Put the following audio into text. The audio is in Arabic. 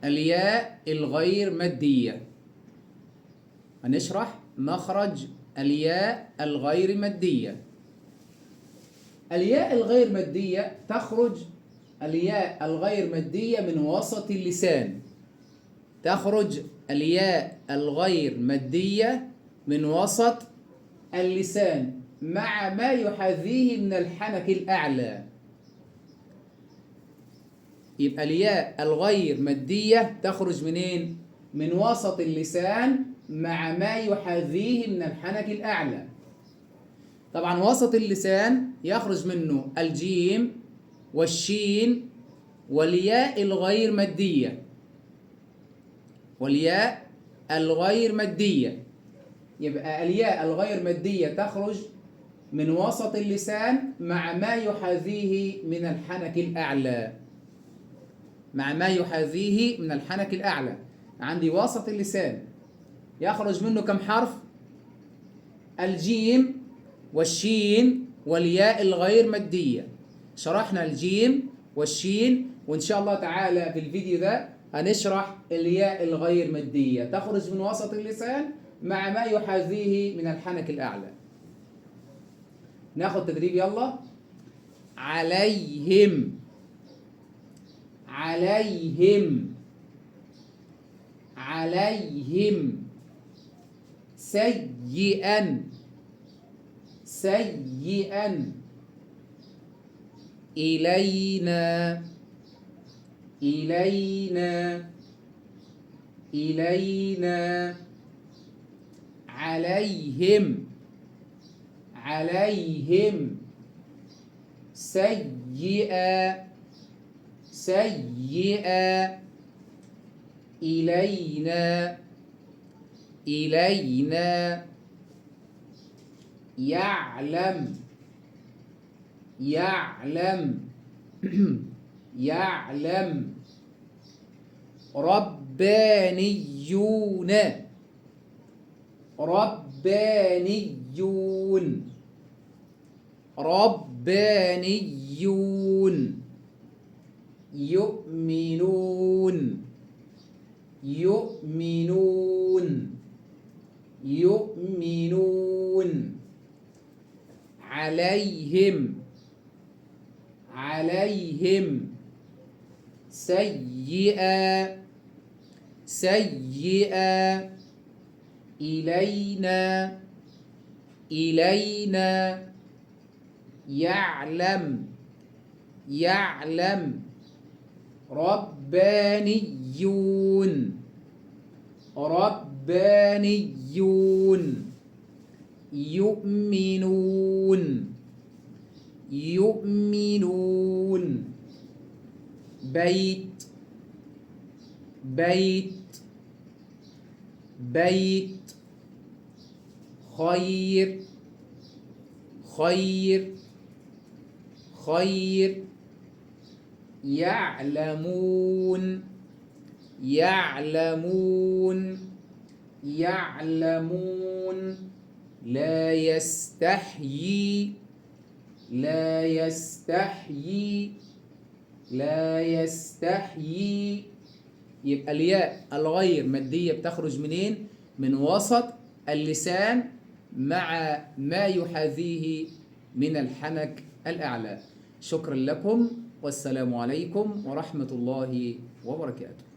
الياء الغير مادية. هنشرح مخرج الياء الغير مادية. الياء الغير مادية تخرج الياء الغير مادية من وسط اللسان. تخرج الياء الغير مادية من وسط اللسان مع ما يحاذيه من الحنك الأعلى. يبقى الياء الغير مادية تخرج منين؟ من وسط اللسان مع ما يحاذيه من الحنك الأعلى. طبعا وسط اللسان يخرج منه الجيم والشين والياء الغير مادية. والياء الغير مادية. يبقى الياء الغير مادية تخرج من وسط اللسان مع ما يحاذيه من الحنك الأعلى. مع ما يحاذيه من الحنك الأعلى. عندي وسط اللسان يخرج منه كم حرف؟ الجيم والشين والياء الغير مادية. شرحنا الجيم والشين، وإن شاء الله تعالى في الفيديو ده هنشرح الياء الغير مادية تخرج من وسط اللسان مع ما يحاذيه من الحنك الأعلى. ناخد تدريب يلا. عليهم، عليهم، عليهم. سيئا، سيئا. إلينا، إلينا، إلينا. عليهم، عليهم. سيئا، سيئا. إلينا، إلينا. يعلم، يعلم، يعلم. ربانيون، ربانيون، ربانيون. يؤمنون، يؤمنون، يؤمنون. عليهم، عليهم. سيئا، سيئا. إلينا، إلينا. يعلم، يعلم. ربانيون، ربانيون. يؤمنون، يؤمنون. بيت، بيت، بيت. خير، خير، خير. يعلمون، يعلمون، يعلمون. لا يستحيي، لا يستحيي، لا يستحيي. يبقى الياء الغير مادية بتخرج منين؟ من وسط اللسان مع ما يحاذيه من الحنك الأعلى. شكرا لكم، والسلام عليكم ورحمة الله وبركاته.